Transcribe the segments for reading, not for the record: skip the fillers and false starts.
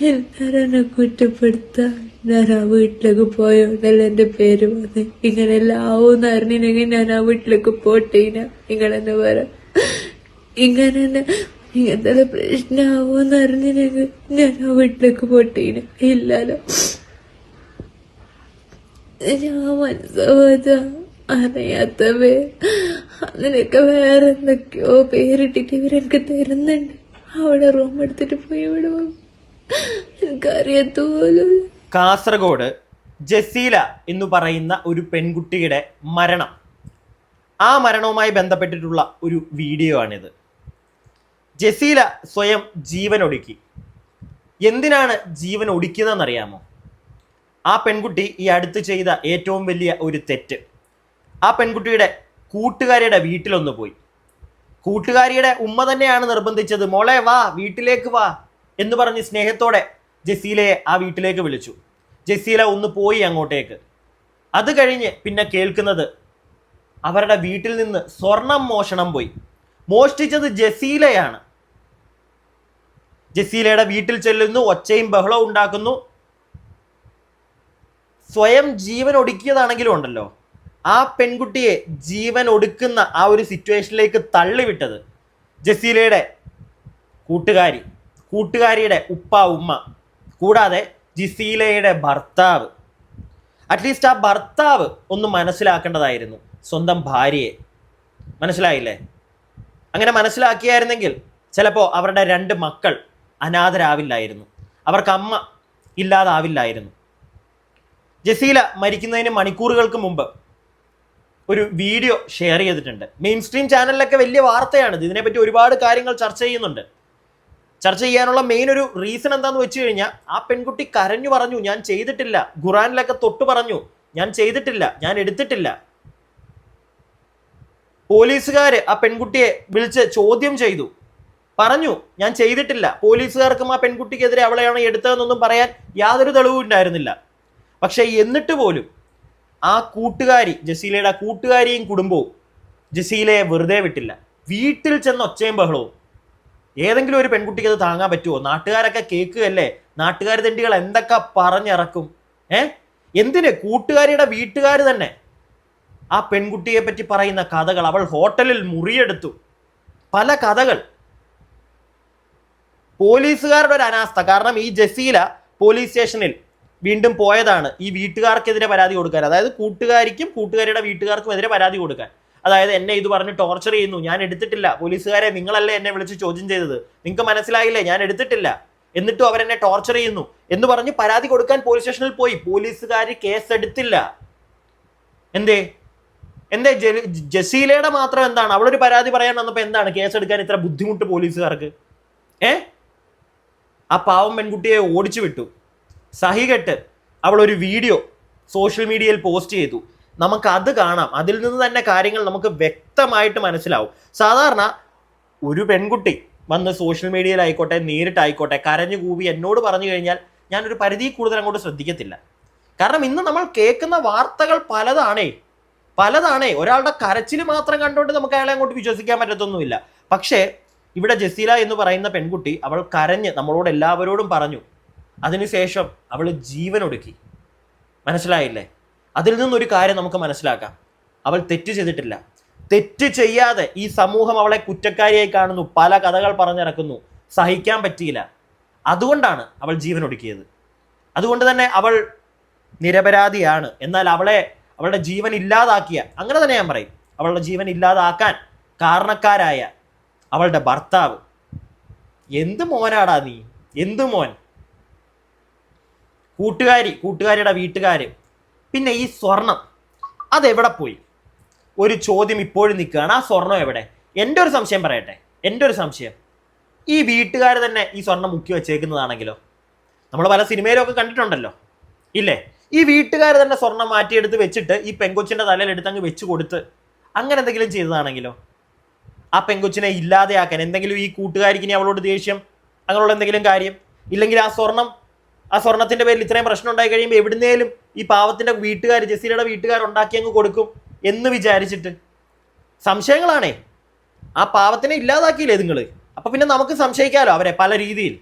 എല്ലാരും എന്നെ കുറ്റപ്പെടുത്താ. ഞാൻ ആ വീട്ടിലേക്ക് പോയോണ്ടല്ല എന്റെ പേര് വന്ന്. ഇങ്ങനെല്ലാം ആവൂന്ന് അറിഞ്ഞില്ലെങ്കിൽ ഞാൻ ആ വീട്ടിലേക്ക് പോട്ടേന. ഇങ്ങനെ പറ ഇങ്ങനെ ഇങ്ങനത്തെ പ്രശ്നമാവൂന്ന് അറിഞ്ഞില്ലെങ്കിൽ ഞാൻ ആ വീട്ടിലേക്ക് പോട്ടേന. ഇല്ലല്ലോ, ഞാൻ മനസ്സാവാത അറിയാത്തവേ അതിനൊക്കെ വേറെ എന്തൊക്കെയോ പേരിട്ടിട്ട് ഇവരെനിക്ക് തരുന്നുണ്ട്. അവിടെ റൂം എടുത്തിട്ട് പോയി ഇവിടെ എനിക്കറിയാത്ത പോലും. കാസർഗോഡ് ജസീല എന്ന് പറയുന്ന ഒരു പെൺകുട്ടിയുടെ മരണം, ആ മരണവുമായി ബന്ധപ്പെട്ടിട്ടുള്ള ഒരു വീഡിയോ ആണിത്. ജസീല സ്വയം ജീവൻ ഒടുക്കി. എന്തിനാണ് ജീവൻ ഒടുക്കിയതെന്നറിയാമോ? ആ പെൺകുട്ടി ഈ അടുത്ത് ചെയ്ത ഏറ്റവും വലിയ ഒരു തെറ്റ്, ആ പെൺകുട്ടിയുടെ കൂട്ടുകാരിയുടെ വീട്ടിലൊന്ന് പോയി. കൂട്ടുകാരിയുടെ ഉമ്മ തന്നെയാണ് നിർബന്ധിച്ചത്. മോളെ വാ, വീട്ടിലേക്ക് വാ എന്ന് പറഞ്ഞ് സ്നേഹത്തോടെ ജസീലയെ ആ വീട്ടിലേക്ക് വിളിച്ചു. ജസീല ഒന്ന് പോയി അങ്ങോട്ടേക്ക്. അത് കഴിഞ്ഞ് പിന്നെ കേൾക്കുന്നത് അവരുടെ വീട്ടിൽ നിന്ന് സ്വർണം മോഷണം പോയി. മോഷ്ടിച്ചത് ജസീലയാണ്. ജസീലയുടെ വീട്ടിൽ ചെല്ലുന്നു, ഒച്ചയും ബഹളവും ഉണ്ടാക്കുന്നു. സ്വയം ജീവൻ ഒടുക്കിയതാണെങ്കിലും ഉണ്ടല്ലോ, ആ പെൺകുട്ടിയെ ജീവൻ ഒടുക്കുന്ന ആ ഒരു സിറ്റുവേഷനിലേക്ക് തള്ളിവിട്ടത് ജസീലയുടെ കൂട്ടുകാരിയുടെ ഉപ്പ ഉമ്മ, കൂടാതെ ജസീലയുടെ ഭർത്താവ്. അറ്റ്ലീസ്റ്റ് ആ ഭർത്താവ് ഒന്ന് മനസ്സിലാക്കേണ്ടതായിരുന്നു സ്വന്തം ഭാര്യയെ. മനസ്സിലായില്ലേ? അങ്ങനെ മനസ്സിലാക്കിയായിരുന്നെങ്കിൽ ചിലപ്പോൾ അവരുടെ 2 മക്കൾ അനാഥരാവില്ലായിരുന്നു, അവർക്ക് അമ്മ ഇല്ലാതാവില്ലായിരുന്നു. ജസീല മരിക്കുന്നതിന് മണിക്കൂറുകൾക്ക് മുമ്പ് ഒരു വീഡിയോ ഷെയർ ചെയ്തിട്ടുണ്ട്. മെയിൻ സ്ട്രീം ചാനലിലൊക്കെ വലിയ വാർത്തയാണിത്. ഇതിനെപ്പറ്റി ഒരുപാട് കാര്യങ്ങൾ ചർച്ച ചെയ്യുന്നുണ്ട്. ചർച്ച ചെയ്യാനുള്ള മെയിൻ ഒരു റീസൺ എന്താന്ന് വെച്ച് കഴിഞ്ഞാൽ, ആ പെൺകുട്ടി കരഞ്ഞു പറഞ്ഞു, ഞാൻ ചെയ്തിട്ടില്ല. ഖുറാനിലൊക്കെ തൊട്ട് പറഞ്ഞു, ഞാൻ ചെയ്തിട്ടില്ല, ഞാൻ എടുത്തിട്ടില്ല. പോലീസുകാർ ആ പെൺകുട്ടിയെ വിളിച്ച് ചോദ്യം ചെയ്തു, പറഞ്ഞു ഞാൻ ചെയ്തിട്ടില്ല. പോലീസുകാർക്കും ആ പെൺകുട്ടിക്കെതിരെ അവളെയാണ് എടുത്തതെന്നൊന്നും പറയാൻ യാതൊരു തെളിവും ഉണ്ടായിരുന്നില്ല. പക്ഷെ എന്നിട്ട് പോലും ആ കൂട്ടുകാരി, ജസീലയുടെ ആ കൂട്ടുകാരിയും കുടുംബവും ജസീലയെ വെറുതെ വിട്ടില്ല. വീട്ടിൽ ചെന്ന് ഒച്ചയും ബഹളവും. ഏതെങ്കിലും ഒരു പെൺകുട്ടിക്ക് അത് താങ്ങാൻ പറ്റുമോ? നാട്ടുകാരൊക്കെ കേൾക്കുകയല്ലേ, നാട്ടുകാർ തെണ്ടികൾ എന്തൊക്കെ പറഞ്ഞിറക്കും. എന്തിന്? കൂട്ടുകാരിയുടെ വീട്ടുകാർ തന്നെ ആ പെൺകുട്ടിയെ പറ്റി പറയുന്ന കഥകൾ, അവൾ ഹോട്ടലിൽ മുറിയെടുത്തു, പല കഥകൾ. പോലീസുകാരുടെ ഒരു അനാസ്ഥ. കാരണം ഈ ജസീല പോലീസ് സ്റ്റേഷനിൽ വീണ്ടും പോയതാണ് ഈ വീട്ടുകാർക്കെതിരെ പരാതി കൊടുക്കാൻ. അതായത് കൂട്ടുകാരിക്കും കൂട്ടുകാരിയുടെ വീട്ടുകാർക്കും എതിരെ പരാതി കൊടുക്കാൻ. അതായത് എന്നെ ഇത് പറഞ്ഞ് ടോർച്ചർ ചെയ്യുന്നു, ഞാൻ എടുത്തിട്ടില്ല. പോലീസുകാരെ, നിങ്ങളല്ലേ എന്നെ വിളിച്ച് ചോദ്യം ചെയ്തത്, നിങ്ങൾക്ക് മനസ്സിലായില്ലേ ഞാൻ എടുത്തിട്ടില്ല, എന്നിട്ടും അവരെന്നെ ടോർച്ചർ ചെയ്യുന്നു എന്ന് പറഞ്ഞ് പരാതി കൊടുക്കാൻ പോലീസ് സ്റ്റേഷനിൽ പോയി. പോലീസുകാർ കേസെടുത്തില്ല. എന്തേ ജസീലയുടെ മാത്രം എന്താണ്? അവളൊരു പരാതി പറയാൻ വന്നപ്പോൾ എന്താണ് കേസെടുക്കാൻ ഇത്ര ബുദ്ധിമുട്ട് പോലീസുകാർക്ക്? ആ പാവം പെൺകുട്ടിയെ ഓടിച്ചു വിട്ടു. സഹികെട്ട് അവൾ ഒരു വീഡിയോ സോഷ്യൽ മീഡിയയിൽ പോസ്റ്റ് ചെയ്തു. നമുക്ക് അത് കാണാം. അതിൽ നിന്ന് തന്നെ കാര്യങ്ങൾ നമുക്ക് വ്യക്തമായിട്ട് മനസ്സിലാവും. സാധാരണ ഒരു പെൺകുട്ടി വന്ന് സോഷ്യൽ മീഡിയയിലായിക്കോട്ടെ നേരിട്ടായിക്കോട്ടെ കരഞ്ഞു കൂവി എന്നോട് പറഞ്ഞു കഴിഞ്ഞാൽ ഞാനൊരു പരിധി കൂടുതൽ അങ്ങോട്ട് ശ്രദ്ധിക്കത്തില്ല. കാരണം ഇന്ന് നമ്മൾ കേൾക്കുന്ന വാർത്തകൾ പലതാണേ. ഒരാളുടെ കരച്ചിൽ മാത്രം കണ്ടുകൊണ്ട് നമുക്ക് അയാളെ അങ്ങോട്ട് വിശ്വസിക്കാൻ പറ്റത്തൊന്നുമില്ല. പക്ഷേ ഇവിടെ ജസീല എന്ന് പറയുന്ന പെൺകുട്ടി അവൾ കരഞ്ഞ് നമ്മളോട് എല്ലാവരോടും പറഞ്ഞു. അതിനുശേഷം അവൾ ജീവൻ ഒടുക്കി. മനസ്സിലായില്ലേ? അതിൽ നിന്നൊരു കാര്യം നമുക്ക് മനസ്സിലാക്കാം, അവൾ തെറ്റ് ചെയ്തിട്ടില്ല. തെറ്റ് ചെയ്യാതെ ഈ സമൂഹം അവളെ കുറ്റക്കാരിയായി കാണുന്നു, പല കഥകൾ പറഞ്ഞിറക്കുന്നു. സഹിക്കാൻ പറ്റിയില്ല, അതുകൊണ്ടാണ് അവൾ ജീവൻ ഒടുക്കിയത്. അതുകൊണ്ട് തന്നെ അവൾ നിരപരാധിയാണ്. എന്നാൽ അവളുടെ ജീവൻ ഇല്ലാതാക്കിയ, അങ്ങനെ തന്നെ ഞാൻ പറയും, അവളുടെ ജീവൻ ഇല്ലാതാക്കാൻ കാരണക്കാരായ അവളുടെ ഭർത്താവ്, എന്ത് മോനാടാ നീ, എന്ത് മോൻ. കൂട്ടുകാരിയുടെ വീട്ടുകാര്. പിന്നെ ഈ സ്വർണം അതെവിടെ പോയി? ഒരു ചോദ്യം ഇപ്പോഴും നിൽക്കുകയാണ്. ആ സ്വർണം എവിടെ? എൻ്റെ ഒരു സംശയം പറയട്ടെ, എൻ്റെ ഒരു സംശയം, ഈ വീട്ടുകാർ തന്നെ ഈ സ്വർണം മുക്കി വെച്ചേക്കുന്നതാണെങ്കിലോ? നമ്മൾ പല സിനിമയിലൊക്കെ കണ്ടിട്ടുണ്ടല്ലോ, ഇല്ലേ? ഈ വീട്ടുകാർ തന്നെ സ്വർണം മാറ്റിയെടുത്ത് വെച്ചിട്ട് ഈ പെങ്കൊച്ചിൻ്റെ തലയിലെടുത്ത് അങ്ങ് വെച്ച് കൊടുത്ത് അങ്ങനെ എന്തെങ്കിലും ചെയ്തതാണെങ്കിലോ? ആ പെങ്കൊച്ചിനെ ഇല്ലാതെയാക്കാൻ എന്തെങ്കിലും ഈ കൂട്ടുകാരിക്ക് ഇനി അവളോട് ദേഷ്യം, അങ്ങനെയുള്ള എന്തെങ്കിലും കാര്യം, ഇല്ലെങ്കിൽ ആ സ്വർണത്തിന്റെ പേരിൽ ഇത്രയും പ്രശ്നം ഉണ്ടായി കഴിയുമ്പോൾ എവിടുന്നേലും ഈ പാവത്തിന്റെ വീട്ടുകാർ, ജസീലയുടെ വീട്ടുകാർ ഉണ്ടാക്കി അങ്ങ് കൊടുക്കും എന്ന് വിചാരിച്ചിട്ട്. സംശയങ്ങളാണേ. ആ പാവത്തിനെ ഇല്ലാതാക്കിയില്ലേ നിങ്ങൾ? അപ്പൊ പിന്നെ നമുക്ക് സംശയിക്കാമല്ലോ അവരെ പല രീതിയിൽ.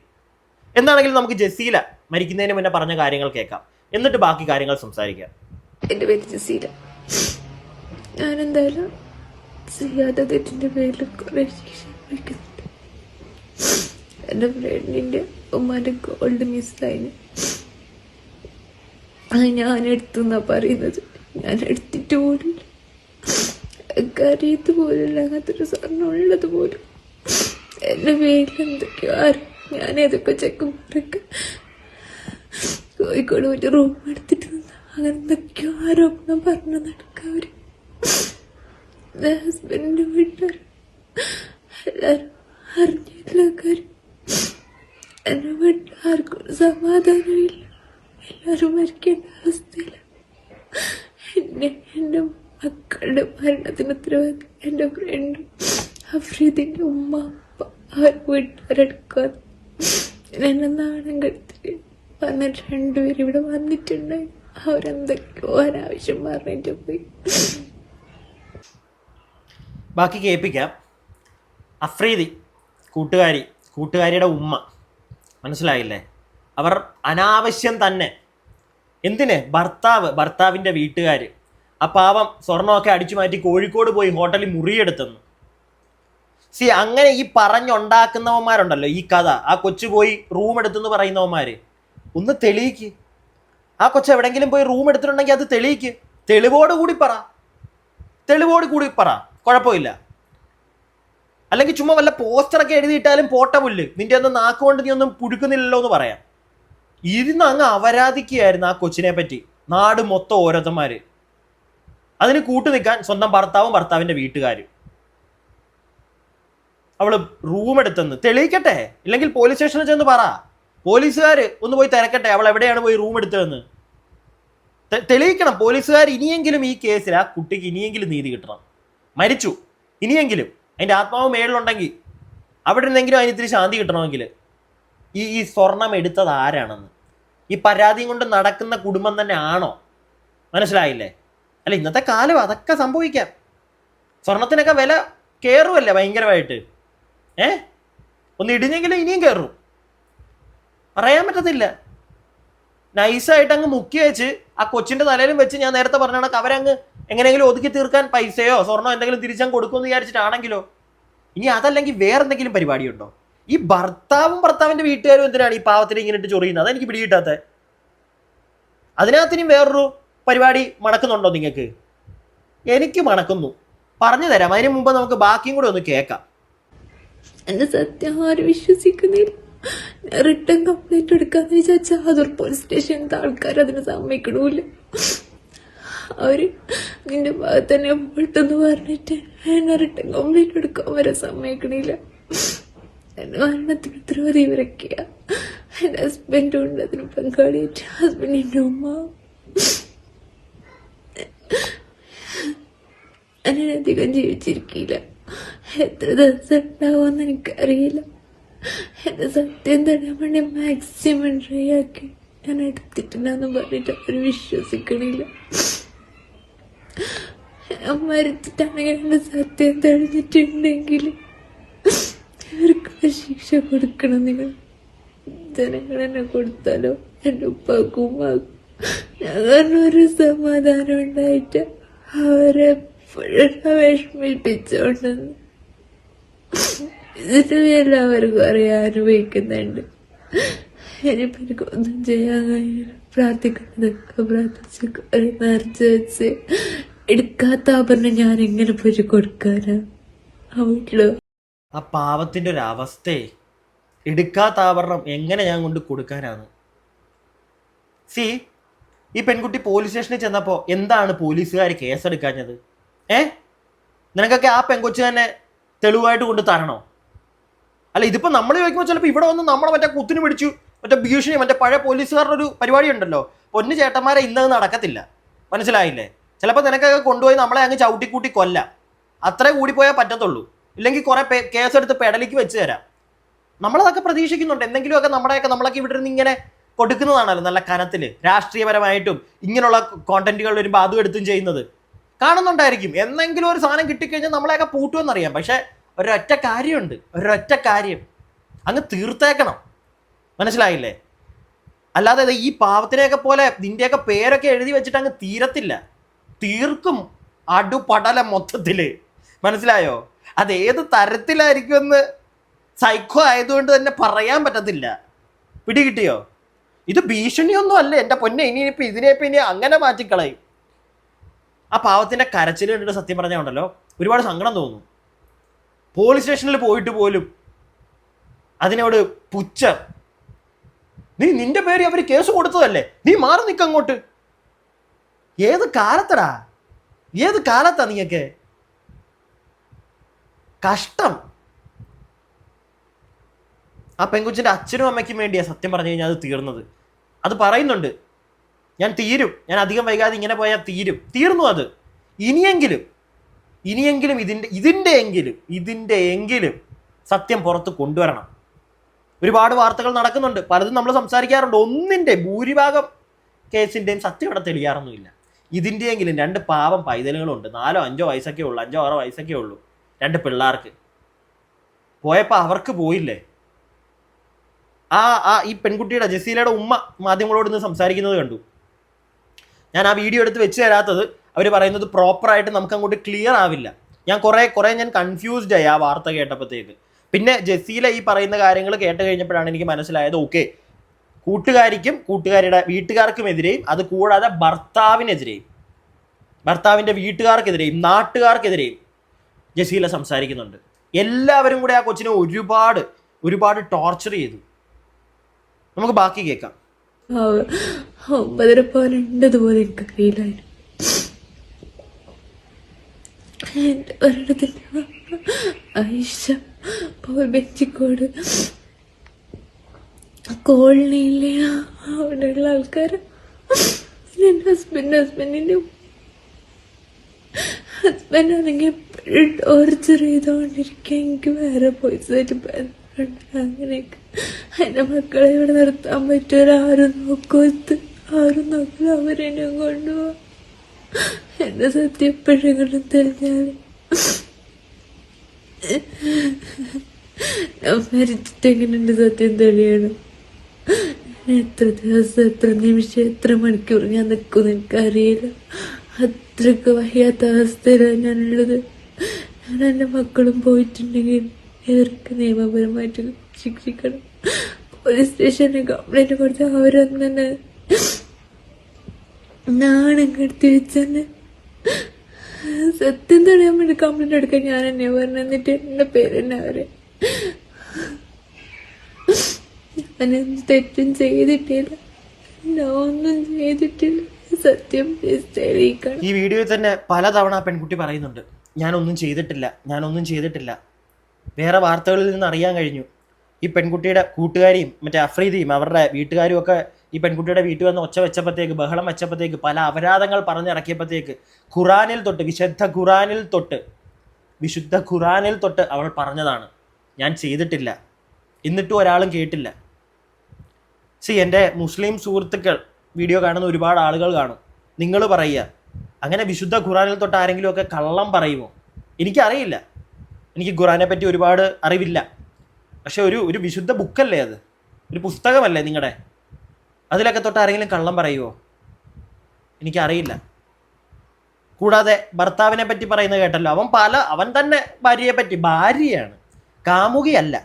എന്താണെങ്കിലും നമുക്ക് ജസീല മരിക്കുന്നതിന് മുന്നേ പറഞ്ഞ കാര്യങ്ങൾ കേൾക്കാം, എന്നിട്ട് ബാക്കി കാര്യങ്ങൾ സംസാരിക്കാം. എൻ്റെ പേര് ജസീല. ഞാനെന്തായാലും ചെയ്യാത്ത തെറ്റിൻ്റെ പേരിൽ കുറേ ശിക്ഷ വയ്ക്കുന്നുണ്ട്. എൻ്റെ ഫ്രണ്ടിൻ്റെ ഉമ്മാൻ്റെ ഗോൾഡ് മിസ്സായിന്. അത് ഞാൻ എടുത്തെന്നാ പറയുന്നത്. ഞാൻ എടുത്തിട്ട് പോലില്ല, കരയത്ത് പോലില്ല, അങ്ങനത്തെ ഒരു സ്വർണ്ണം ഉള്ളത് പോലും. എൻ്റെ പേരിൽ എന്തൊക്കെയോ ഞാൻ ഏതൊക്കെ ചെക്കന്മാരൊക്കെ കോഴിക്കോട് പോയിട്ട് റൂം എടുത്തിട്ട് നിന്ന അങ്ങനെ എന്തൊക്കെയോ ആരോപണം പറഞ്ഞു നടക്കവര്. എൻ്റെ ഹസ്ബൻഡിൻ്റെ വീട്ടുകാർ എല്ലാവരും അറിഞ്ഞില്ല കാര്യം. എൻ്റെ വീട്ടിൽ ആർക്കും സമാധാനമില്ല, എല്ലാവരും മരിക്കേണ്ട അവസ്ഥയില്ല. എൻ്റെ മക്കളുടെ മരണത്തിന് ഉത്തരവാദി എൻ്റെ ഫ്രണ്ടും അഫ്രീദിൻ്റെ ഉമ്മ അപ്പ അവർ വീട്ടുകാരെടുക്കാതെ എന്നെ നാണം കെടുത്തിട്ട് വന്നിട്ട് രണ്ടുപേരും ഇവിടെ വന്നിട്ടുണ്ടായി. അവരെന്തൊക്കെയോ അനാവശ്യം പറഞ്ഞിട്ട് പോയി. ബാക്കി കേൾപ്പിക്കാം. അഫ്രീദി കൂട്ടുകാരിയുടെ ഉമ്മ, മനസ്സിലായില്ലേ? അവർ അനാവശ്യം തന്നെ എന്തിന് ഭർത്താവിൻ്റെ വീട്ടുകാർ ആ പാവം സ്വർണ്ണമൊക്കെ അടിച്ചു മാറ്റി കോഴിക്കോട് പോയി ഹോട്ടലിൽ മുറിയെടുത്തെന്ന്. അങ്ങനെ ഈ പറഞ്ഞുണ്ടാക്കുന്നവന്മാരുണ്ടല്ലോ, ഈ കഥ ആ കൊച്ചു പോയി റൂം എടുത്തെന്ന് പറയുന്നവന്മാര് ഒന്ന് തെളിയിക്ക്. ആ കൊച്ചു എവിടെങ്കിലും പോയി റൂം എടുത്തിട്ടുണ്ടെങ്കിൽ അത് തെളിയിക്ക്. തെളിവോട് കൂടി പറ, കുഴപ്പമില്ല. അല്ലെങ്കിൽ ചുമ്മാ വല്ല പോസ്റ്ററൊക്കെ എഴുതിയിട്ടാലും പോട്ട പുല്ല്, നിന്റെ ഒന്നും നാക്കുകൊണ്ട് നീ ഒന്നും പുഴുക്കുന്നില്ലല്ലോ എന്ന് പറയാം. ഇരുന്ന് അങ്ങ് അപരാധിക്കുകയായിരുന്നു ആ കൊച്ചിനെ പറ്റി നാട് മൊത്തം ഓരോരുത്തന്മാര്. അതിന് കൂട്ടു നിൽക്കാൻ സ്വന്തം ഭർത്താവിൻ്റെ വീട്ടുകാർ. അവള് റൂം എടുത്തെന്ന് തെളിയിക്കട്ടെ, ഇല്ലെങ്കിൽ പോലീസ് സ്റ്റേഷനിൽ ചെന്ന് പറ. പോലീസുകാർ ഒന്ന് പോയി തിരക്കട്ടെ അവൾ എവിടെയാണ് പോയി റൂം എടുത്തതെന്ന് തെളിയിക്കണം. പോലീസുകാർ ഇനിയെങ്കിലും ഈ കേസിൽ ആ കുട്ടിക്ക് ഇനിയെങ്കിലും നീതി കിട്ടണം. മരിച്ചു, ഇനിയെങ്കിലും അതിൻ്റെ ആത്മാവ് മേളിലുണ്ടെങ്കിൽ അവിടെ നിന്നെങ്കിലും അതിന് ഇത്തിരി ശാന്തി കിട്ടണമെങ്കിൽ ഈ സ്വർണം എടുത്തത് ആരാണെന്ന് ഈ പരാതിയും കൊണ്ട് നടക്കുന്ന കുടുംബം തന്നെ ആണോ? മനസ്സിലായില്ലേ? അല്ല, ഇന്നത്തെ കാലം അതൊക്കെ സംഭവിക്കാം. സ്വർണത്തിനൊക്കെ വില കയറുമല്ലേ ഭയങ്കരമായിട്ട്. ഒന്ന് ഇടിഞ്ഞെങ്കിലും ഇനിയും കയറും, പറയാൻ പറ്റത്തില്ല. നൈസായിട്ട് അങ്ങ് മുക്കി വെച്ച് ആ കൊച്ചിൻ്റെ തലയിലും വെച്ച് ഞാൻ നേരത്തെ പറഞ്ഞ കണക്ക് അവരങ്ങ് എങ്ങനെയെങ്കിലും ഒതുക്കി തീർക്കാൻ പൈസയോ സ്വർണ്ണോ എന്തെങ്കിലും തിരിച്ചങ്ങ് കൊടുക്കുമെന്ന് വിചാരിച്ചിട്ടാണെങ്കിലോ? ഇനി അതല്ലെങ്കിൽ വേറെ എന്തെങ്കിലും പരിപാടിയുണ്ടോ? ഈ ഭർത്താവിൻ്റെ വീട്ടുകാരും എന്തിനാണ് ഈ പാവത്തിന് ഇങ്ങനെ ഇട്ട് ചൊറിയുന്നത്? അതെനിക്ക് പിടികിട്ടാത്ത. അതിനകത്തിനും വേറൊരു പരിപാടി മണക്കുന്നുണ്ടോ നിങ്ങൾക്ക്? എനിക്ക് മണക്കുന്നു, പറഞ്ഞു തരാം. അതിന് മുമ്പ് നമുക്ക് ബാക്കിയും കൂടെ ഒന്ന് കേൾക്കാം. എന്റെ സത്യം ആരും വിശ്വസിക്കുന്നില്ല. റിട്ടേൺ കംപ്ലൈന്റ് എടുക്കാന്ന് വിചാരിച്ചാൽ അതൊരു പോലീസ് സ്റ്റേഷനിലത്തെ ആൾക്കാർ അതിന് സമ്മതിക്കണമില്ല. അവര് നിന്റെ ഭാഗത്ത് തന്നെ പോയിട്ടെന്ന് പറഞ്ഞിട്ട് എന്നെ റിട്ടേൺ കംപ്ലൈന്റ് എടുക്കാൻ വരെ സമ്മതിക്കണില്ല. എന്റെ മരണത്തിന് ഉത്തരവാദി ഇവരൊക്കെയാ. എന്റെ ഹസ്ബൻഡും ഉണ്ട് അതിന് പങ്കാളിയായിട്ട്. ഹസ്ബൻഡിന്റെ ഉമ്മ ഞാനധികം ജീവിച്ചിരിക്കില്ല. എത്ര ദിവസം ഉണ്ടാവുമെന്ന് എനിക്കറിയില്ല. എന്റെ സത്യം തരാൻ വേണ്ടി മാക്സിമം ട്രൈ ആക്കി ഞാൻ എടുത്തിട്ടുണ്ടെന്ന് പറഞ്ഞിട്ട് അവർ വിശ്വസിക്കണില്ല. ഞാൻ മരിച്ചിട്ടാണെങ്കിൽ എന്റെ സത്യം തെളിഞ്ഞിട്ടുണ്ടെങ്കിൽ ഇവർക്ക് ശിക്ഷ കൊടുക്കണം. നിങ്ങൾ ജനങ്ങൾ എന്നെ കൊടുത്താലോ എൻ്റെ ഉപ്പാക്കും ഉമ്മാക്കും ഞാൻ കാരണം ഒരു സമാധാനം ഉണ്ടായിട്ട് അവരെ വിഷമിപ്പിച്ചോണ്ടെന്ന് ഇതിന് എല്ലാവർക്കും അറിയാൻ അനുഭവിക്കുന്നുണ്ട്. ഇനിയിപ്പോൾ എനിക്കൊന്നും ചെയ്യാൻ കഴിയില്ല. പ്രാർത്ഥിക്കുന്നതൊക്കെ പ്രാർത്ഥിച്ച് നിറച്ച് വെച്ച് എടുക്കാത്ത ആഭരണം ഞാൻ എങ്ങനെ പോയി കൊടുക്കാനാ ആ വീട്ടില്? ആ പാവത്തിൻ്റെ ഒരു അവസ്ഥയെ എടുക്കാത്ത ആഭരണം എങ്ങനെ ഞാൻ കൊണ്ട് കൊടുക്കാനാണ്? ഈ പെൺകുട്ടി പോലീസ് സ്റ്റേഷനിൽ ചെന്നപ്പോൾ എന്താണ് പോലീസുകാർ കേസെടുക്കാഞ്ഞത്? നിനക്കൊക്കെ ആ പെൺകൊച്ചു തന്നെ തെളിവായിട്ട് കൊണ്ട് തരണോ? അല്ല, ഇതിപ്പോൾ നമ്മൾ ചോദിക്കുമ്പോൾ ചിലപ്പോൾ ഇവിടെ വന്ന് നമ്മളെ മറ്റേ കുത്തിന് പിടിച്ചു മറ്റേ ഭീഷണി മറ്റേ പഴയ പോലീസുകാരുടെ ഒരു പരിപാടി ഉണ്ടല്ലോ, പൊന്നു ചേട്ടന്മാരെ ഇന്നത് നടക്കത്തില്ല. മനസ്സിലായില്ലേ? ചിലപ്പോൾ നിനക്കൊക്കെ കൊണ്ടുപോയി നമ്മളെ അങ്ങ് ചവിട്ടിക്കൂട്ടി കൊല്ലാം, അത്രേ കൂടിപ്പോയാൽ പറ്റത്തുള്ളൂ. ഇല്ലെങ്കിൽ കുറേ കേസെടുത്ത് പെടലിക്ക് വെച്ച് തരാം. നമ്മളതൊക്കെ പ്രതീക്ഷിക്കുന്നുണ്ട്. എന്തെങ്കിലുമൊക്കെ നമ്മളൊക്കെ ഇവിടെ നിന്ന് ഇങ്ങനെ കൊടുക്കുന്നതാണല്ലോ നല്ല കനത്തിൽ. രാഷ്ട്രീയപരമായിട്ടും ഇങ്ങനെയുള്ള കോണ്ടന്റുകൾ വരുമ്പോൾ അതും എടുത്തും ചെയ്യുന്നത് കാണുന്നുണ്ടായിരിക്കും. എന്തെങ്കിലും ഒരു സാധനം കിട്ടിക്കഴിഞ്ഞാൽ നമ്മളെയൊക്കെ പൂട്ടുമെന്നറിയാം. പക്ഷെ ഒരൊറ്റ കാര്യം അങ്ങ് തീർത്തേക്കണം. മനസ്സിലായില്ലേ? അല്ലാതെ ഈ പാവത്തിനെയൊക്കെ പോലെ നിന്റെയൊക്കെ പേരൊക്കെ എഴുതി വെച്ചിട്ട് അങ്ങ് തീരത്തില്ല, തീർക്കും അടുപടലം മൊത്തത്തില്. മനസ്സിലായോ? അത് ഏത് തരത്തിലായിരിക്കുമെന്ന് സൈക്കോ ആയതുകൊണ്ട് തന്നെ പറയാൻ പറ്റത്തില്ല. പിടികിട്ടിയോ? ഇത് ഭീഷണിയൊന്നും അല്ല എൻ്റെ പൊന്നെ. ഇനിയിപ്പോൾ ഇതിനെയിപ്പോൾ ഇനി അങ്ങനെ മാറ്റിക്കളയും. ആ പാവത്തിൻ്റെ കരച്ചിൽ കണ്ടിട്ട് സത്യം പറഞ്ഞാൽ ഉണ്ടല്ലോ ഒരുപാട് സങ്കടം തോന്നും. പോലീസ് സ്റ്റേഷനിൽ പോയിട്ട് പോലും അതിനോട് പുച്ഛം. നിന്റെ പേര് അവർ കേസ് കൊടുത്തതല്ലേ, നീ മാറി നിൽക്കങ്ങോട്ട്. ഏത് കാലത്തടാ, ഏത് കാലത്താ നീയൊക്കെ? കഷ്ടം. ആ പെൺകുച്ചിൻ്റെ അച്ഛനും അമ്മയ്ക്കും വേണ്ടിയാ സത്യം പറഞ്ഞു കഴിഞ്ഞാൽ അത് തീർന്നത്. അത് പറയുന്നുണ്ട്, ഞാൻ തീരും, ഞാൻ അധികം വൈകാതെ ഇങ്ങനെ പോയാൽ തീർന്നു അത്. ഇനിയെങ്കിലും ഇതിൻ്റെ എങ്കിലും സത്യം പുറത്ത് കൊണ്ടുവരണം. ഒരുപാട് വാർത്തകൾ നടക്കുന്നുണ്ട്, പലതും നമ്മൾ സംസാരിക്കാറുണ്ട്. ഒന്നിൻ്റെ ഭൂരിഭാഗം കേസിൻ്റെയും സത്യം ഇവിടെ തെളിയാറൊന്നുമില്ല. ഇതിൻ്റെയെങ്കിലും 2 പാവം പൈതലുകളുണ്ട്, 4-5 വയസ്സൊക്കെ ഉള്ളൂ, 5-6 വയസ്സൊക്കെ ഉള്ളൂ, 2 പിള്ളേർക്ക്. പോയപ്പോൾ അവർക്ക് പോയില്ലേ? ഈ പെൺകുട്ടിയുടെ ജസീലയുടെ ഉമ്മ മാധ്യമങ്ങളോട് ഇന്ന് സംസാരിക്കുന്നത് കണ്ടു. ഞാൻ ആ വീഡിയോ എടുത്ത് വെച്ച് തരാത്തത് അവർ പറയുന്നത് പ്രോപ്പറായിട്ട് നമുക്ക് അങ്ങോട്ട് ക്ലിയർ ആവില്ല. ഞാൻ കുറേ ഞാൻ കൺഫ്യൂസ്ഡ് ആയി ആ വാർത്ത കേട്ടപ്പോഴത്തേക്ക്. പിന്നെ ജസീല ഈ പറയുന്ന കാര്യങ്ങൾ കേട്ട് കഴിഞ്ഞപ്പോഴാണ് എനിക്ക് മനസ്സിലായത്, ഓക്കെ, കൂട്ടുകാരിക്കും കൂട്ടുകാരുടെ വീട്ടുകാർക്കുമെതിരെയും അത് കൂടാതെ ഭർത്താവിൻ്റെ വീട്ടുകാർക്കെതിരെയും നാട്ടുകാർക്കെതിരെയും ജസീല സംസാരിക്കുന്നുണ്ട്. എല്ലാവരും കൂടെ ആ കൊച്ചിനെ ഒരുപാട് ടോർച്ചർ ചെയ്തു. നമുക്ക് ബാക്കി കേൾക്കാം. 9:30 പോലെണ്ടതുപോലെ എനിക്കറിയില്ലായിരുന്നു. എൻ്റെ ഒരിടത്തിൻ്റെ ഐഷ പോൾ ബെച്ചിക്കോട് കോളനിയിലെ അവിടെയുള്ള ആൾക്കാർ എൻ്റെ ഹസ്ബൻഡിൻ്റെ ഹസ്ബൻഡ് ആണെങ്കിൽ എപ്പോഴും ടോർച്ചർ ചെയ്തുകൊണ്ടിരിക്കുക. എനിക്ക് വേറെ പോയിസായിട്ട് ബന്ധമുണ്ട്. അങ്ങനെയൊക്കെ എൻ്റെ മക്കളെ ഇവിടെ നിർത്താൻ പറ്റുമോ? ആരും നോക്കില്ല, അവരെന്നെ കൊണ്ടുപോവാ. എന്റെ സത്യം എപ്പോഴെങ്കിലും തെളിഞ്ഞാൽ ഞാൻ മരിച്ചിട്ട് എങ്ങനെ എന്റെ സത്യം തെളിയണം? എത്ര ദിവസം, എത്ര നിമിഷം, എത്ര മണിക്കൂർ ഞാൻ നിൽക്കുമെന്ന് എനിക്കറിയില്ല. അത്രയ്ക്ക് വയ്യാത്ത അവസ്ഥയിലാണ് ഞാനുള്ളത്. ഞാൻ എൻ്റെ മക്കളും പോയിട്ടുണ്ടെങ്കിൽ ഇവർക്ക് നിയമപരമായിട്ട് ശിക്ഷിക്കണം. പോലീസ് സ്റ്റേഷനിൽ കംപ്ലൈന്റ് കൊടുത്ത് അവരൊന്നും തന്നെ നാണം കെടുത്തി വെച്ചെന്നെ സത്യം തെളിയാൻ വേണ്ടി കംപ്ലൈന്റ് എടുക്കാൻ ഞാൻ എന്നെ പറഞ്ഞു. എന്നിട്ട് എന്റെ പേരെന്നെ അവരെ ഞാനെന്ത് തെറ്റും ചെയ്തിട്ടില്ല, ഞാൻ ഒന്നും ചെയ്തിട്ടില്ല. സത്യം തെളിയിക്കണം. ഈ വീഡിയോയിൽ തന്നെ പലതവണ ആ പെൺകുട്ടി പറയുന്നുണ്ട്, ഞാനൊന്നും ചെയ്തിട്ടില്ല. വേറെ വാർത്തകളിൽ നിന്ന് അറിയാൻ കഴിഞ്ഞു, ഈ പെൺകുട്ടിയുടെ കൂട്ടുകാരിയും മറ്റേ അഫ്രീദിയും അവരുടെ വീട്ടുകാരും ഒക്കെ ഈ പെൺകുട്ടിയുടെ വീട്ടിൽ വന്ന് ഒച്ച വെച്ചപ്പോഴത്തേക്ക്, ബഹളം വെച്ചപ്പോഴത്തേക്ക്, പല അപരാധങ്ങൾ പറഞ്ഞിറക്കിയപ്പോഴത്തേക്ക് വിശുദ്ധ ഖുറാനിൽ തൊട്ട് അവൾ പറഞ്ഞതാണ്, ഞാൻ ചെയ്തിട്ടില്ല. എന്നിട്ടും ഒരാളും കേട്ടില്ല. എൻ്റെ മുസ്ലിം സുഹൃത്തുക്കൾ വീഡിയോ കാണുന്ന ഒരുപാട് ആളുകൾ കാണും. നിങ്ങൾ പറയുക, അങ്ങനെ വിശുദ്ധ ഖുറാനിൽ തൊട്ട് ആരെങ്കിലുമൊക്കെ കള്ളം പറയുമോ? എനിക്കറിയില്ല, എനിക്ക് ഖുറാനെ പറ്റി ഒരുപാട് അറിവില്ല. പക്ഷെ ഒരു വിശുദ്ധ ബുക്കല്ലേ അത്, ഒരു പുസ്തകമല്ലേ നിങ്ങളുടെ, അതിലൊക്കെ തൊട്ട് ആരെങ്കിലും കള്ളം പറയുമോ? എനിക്കറിയില്ല. കൂടാതെ ഭർത്താവിനെ പറ്റി പറയുന്നത് കേട്ടല്ലോ, അവൻ തന്നെ ഭാര്യയെ പറ്റി, ഭാര്യയാണ്, കാമുകിയല്ല,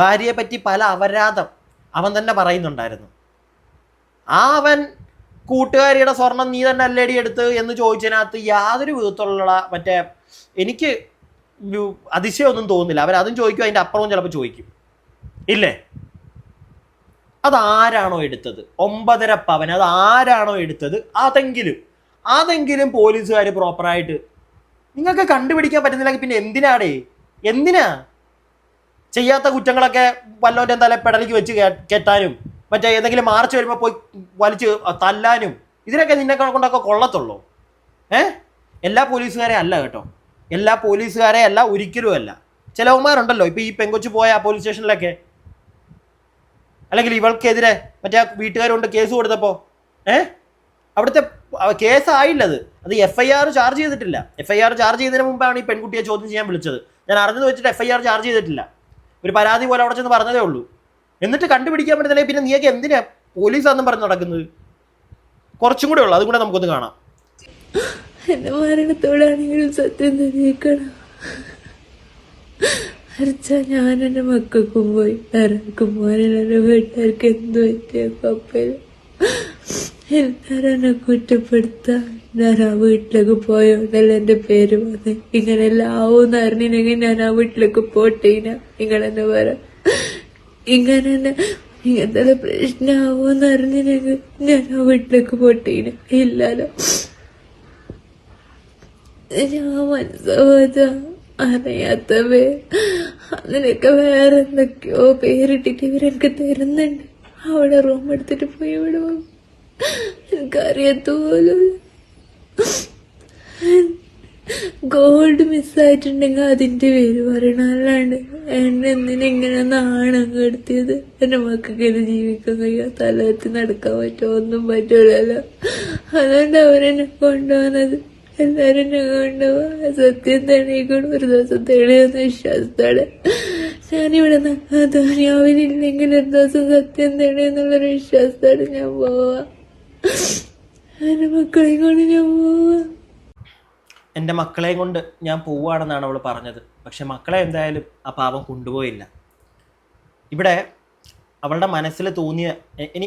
ഭാര്യയെ പറ്റി പല അപരാധം അവൻ തന്നെ പറയുന്നുണ്ടായിരുന്നു. അവൻ കൂട്ടുകാരിയുടെ സ്വർണം നീ തന്നെ അല്ലേടി എടുത്ത് എന്ന് ചോദിച്ചതിനകത്ത് യാതൊരു വിധത്തിലുള്ള എനിക്ക് അതിശയമൊന്നും തോന്നുന്നില്ല. അവരതും ചോദിക്കും, അതിൻ്റെ അപ്പുറവും ചിലപ്പോൾ ചോദിക്കും, ഇല്ലേ? അതാരാണോ എടുത്തത് 9.5 പവൻ, അതാരാണോ എടുത്തത്, അതെങ്കിലും പോലീസുകാർ പ്രോപ്പറായിട്ട് നിങ്ങൾക്ക് കണ്ടുപിടിക്കാൻ പറ്റുന്നില്ലെങ്കിൽ പിന്നെ എന്തിനാ ചെയ്യാത്ത കുറ്റങ്ങളൊക്കെ വല്ലവൻ്റെ തലപ്പെടലേക്ക് വെച്ച് കെട്ടാനും ഏതെങ്കിലും മാർച്ച് വരുമ്പോൾ പോയി വലിച്ച് തല്ലാനും ഇതിനൊക്കെ നിന്നെ കൊണ്ടൊക്കെ കൊള്ളത്തുള്ളൂ? എല്ലാ പോലീസുകാരെ അല്ല കേട്ടോ, എല്ലാ പോലീസുകാരെ അല്ല, ഒരിക്കലും അല്ല. ചിലവന്മാരുണ്ടല്ലോ, ഇപ്പോൾ ഈ പെങ്കൊച്ച് പോയ പോലീസ് സ്റ്റേഷനിലൊക്കെ, അല്ലെങ്കിൽ ഇവൾക്കെതിരെ വീട്ടുകാരുണ്ട് കേസ് കൊടുത്തപ്പോൾ അവിടുത്തെ കേസായില്ലത്, അത് FIR ചാർജ് ചെയ്തിട്ടില്ല. FIR ചാർജ് ചെയ്തതിന് മുമ്പാണ് ഈ പെൺകുട്ടിയെ ചോദ്യം ചെയ്യാൻ വിളിച്ചത്. ഞാൻ അറിഞ്ഞത് വെച്ചിട്ട് FIR ചാർജ് ചെയ്തിട്ടില്ല, ഒരു പരാതി പോലെ അവിടെ ചെന്ന് പറഞ്ഞതേ ഉള്ളൂ. എന്നിട്ട് കണ്ടുപിടിക്കാൻ പറ്റുന്നില്ല. പിന്നെ നീയൊക്കെ എന്തിനാ പോലീസാന്നും പറഞ്ഞ് നടക്കുന്നത്? കുറച്ചും കൂടെ ഉള്ളു, അതും കൂടെ നമുക്കൊന്ന് കാണാം. എന്റെ മരണത്തോടാണെങ്കിലും സത്യം തെളിയിക്കണം. അരച്ചാ ഞാൻ എന്റെ മക്കൾക്കും പോയി ആർക്കും പോകാനില്ല. എന്റെ വീട്ടുകാർക്ക് എന്ത് പറ്റിയ കുഴപ്പമില്ല. എല്ലാരും എന്നെ കുറ്റപ്പെടുത്താൻ ഞാൻ ആ വീട്ടിലേക്ക് പോയോണ്ടല്ല എന്റെ പേര് വന്നേ. ഇങ്ങനെ എല്ലാം ആവൂന്ന് അറിഞ്ഞില്ലെങ്കിൽ ഞാൻ ആ വീട്ടിലേക്ക് പോട്ടേന. ഇങ്ങളെന്നെ പറ, ഇങ്ങനെ ഇങ്ങനത്തെ പ്രശ്നമാവൂന്ന് അറിഞ്ഞില്ലെങ്കിൽ ഞാൻ ആ വീട്ടിലേക്ക് പോട്ടേന. ഇല്ലല്ലോ, ഞാൻ മനസ്സോത അറിയാത്തവേ അതിനൊക്കെ വേറെ എന്തൊക്കെയോ പേരിട്ടിട്ട് ഇവരെനിക്ക് തരുന്നുണ്ട്. അവിടെ റൂം എടുത്തിട്ട് പോയി ഇവിടെ എനിക്കറിയത്തോലും. ഗോൾഡ് മിസ്സായിട്ടുണ്ടെങ്കിൽ അതിന്റെ പേര് പറയണം. അല്ലാണ്ട് എന്നെ എന്തിനെങ്ങനെ നാണം കെടുത്തിയത്? എന്റെ മക്കൾക്ക് എന്നെ ജീവിക്കാൻ കഴിയാത്ത സ്ഥലത്ത് നടക്കാൻ പറ്റുമോ? ഒന്നും പറ്റൂലല്ലോ. അതുകൊണ്ട് അവരെന്നെ കൊണ്ടുപോകുന്നത്. എല്ലാരും എന്നെ കൊണ്ടുപോവാ. സത്യം തെളിയിക്കണം. ഒരു ദിവസം തെളിയുന്ന വിശ്വാസത്തോടെ ഞാനിവിടെ ധോനിയാവിനില്ലെങ്കിൽ ഒരു ദിവസം സത്യം തെളിയെന്നുള്ളൊരു വിശ്വാസത്തോടെ ഞാൻ പോവാ. എന്റെ മക്കളെയും കൊണ്ട് ഞാൻ പോവാ. എൻ്റെ മക്കളെയും കൊണ്ട് ഞാൻ പോവുകയാണെന്നാണ് അവൾ പറഞ്ഞത്. പക്ഷെ മക്കളെ എന്തായാലും ആ പാപം കൊണ്ടുപോയില്ല. ഇവിടെ അവളുടെ മനസ്സിൽ തോന്നിയ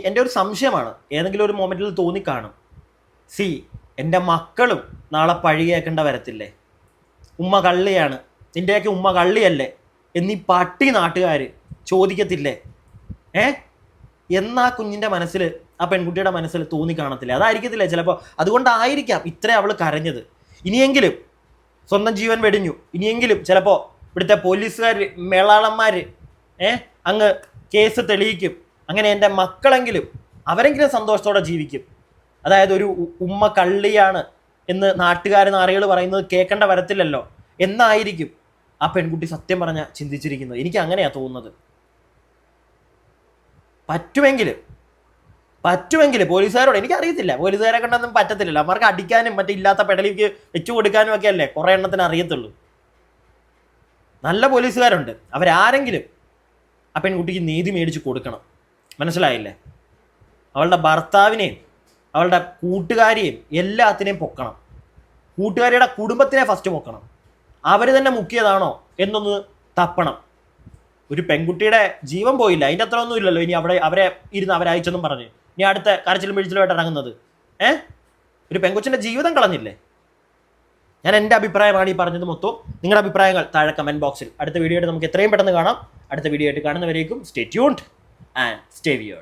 എൻ്റെ ഒരു സംശയമാണ്, ഏതെങ്കിലും ഒരു മൊമെൻറ്റിൽ തോന്നിക്കാണും, എൻ്റെ മക്കളും നാളെ പഴി കേൾക്കേണ്ട വരത്തില്ലേ? ഉമ്മ കള്ളിയാണ്, നിൻ്റെയൊക്കെ ഉമ്മ കള്ളിയല്ലേ എന്നീ പട്ടി നാട്ടുകാർ ചോദിക്കത്തില്ലേ? എന്നാ കുഞ്ഞിൻ്റെ മനസ്സിൽ, ആ പെൺകുട്ടിയുടെ മനസ്സിൽ തോന്നിക്കാണത്തില്ലേ? അതായിരിക്കത്തില്ലേ ചിലപ്പോൾ. അതുകൊണ്ടായിരിക്കാം ഇത്ര അവൾ കരഞ്ഞത്. ഇനിയെങ്കിലും സ്വന്തം ജീവൻ വെടിഞ്ഞു, ഇനിയെങ്കിലും ചിലപ്പോൾ ഇവിടുത്തെ പോലീസുകാർ മേളാളന്മാർ അങ്ങ് കേസ് തെളിയിക്കും. അങ്ങനെ എൻ്റെ മക്കളെങ്കിലും അവരെങ്കിലും സന്തോഷത്തോടെ ജീവിക്കും. അതായത് ഒരു ഉമ്മ കള്ളിയാണ് എന്ന് നാട്ടുകാർ നാറികൾ പറയുന്നത് കേൾക്കേണ്ട വരത്തില്ലല്ലോ എന്നായിരിക്കും ആ പെൺകുട്ടി സത്യം പറഞ്ഞ ചിന്തിച്ചിരിക്കുന്നത്. എനിക്ക് അങ്ങനെയാണ് തോന്നുന്നത്. പറ്റുമെങ്കിൽ പോലീസുകാരോട്, എനിക്കറിയത്തില്ല, പോലീസുകാരെ കൊണ്ടൊന്നും പറ്റത്തില്ലല്ലോ. അവർക്ക് അടിക്കാനും മറ്റേ ഇല്ലാത്ത പെടലിക്ക് വെച്ചു കൊടുക്കാനും ഒക്കെ അല്ലേ കുറേ എണ്ണത്തിന് അറിയത്തുള്ളൂ. നല്ല പോലീസുകാരുണ്ട്, അവരാരെങ്കിലും ആ പെൺകുട്ടിക്ക് നീതി മേടിച്ച് കൊടുക്കണം. മനസ്സിലായില്ലേ? അവളുടെ ഭർത്താവിനെയും അവളുടെ കൂട്ടുകാരിയെയും എല്ലാത്തിനെയും പൊക്കണം. കൂട്ടുകാരിയുടെ കുടുംബത്തിനെ ഫസ്റ്റ് പൊക്കണം. അവർ തന്നെ മുക്കിയതാണോ എന്നൊന്ന് തപ്പണം. ഒരു പെൺകുട്ടിയുടെ ജീവൻ പോയില്ല, അതിൻ്റെ അത്ര ഒന്നും ഇല്ലല്ലോ ഇനി അവരെ ഇരുന്ന് അവരയച്ചെന്നും പറഞ്ഞ് ഇനി അടുത്ത കരച്ചിലും പിടിച്ചിലുമായിട്ട് ഇറങ്ങുന്നത്. ഒരു പെൺകൊച്ചിൻ്റെ ജീവിതം കളഞ്ഞില്ലേ? ഞാൻ എൻ്റെ അഭിപ്രായമാണ് ഈ പറഞ്ഞത് മൊത്തം. നിങ്ങളുടെ അഭിപ്രായങ്ങൾ താഴെ കമൻറ്റ് ബോക്സിൽ. അടുത്ത വീഡിയോ ആയിട്ട് നമുക്ക് എത്രയും പെട്ടെന്ന് കാണാം. അടുത്ത വീഡിയോ ആയിട്ട് കാണുന്നവരേക്കും stay tuned and stay weird.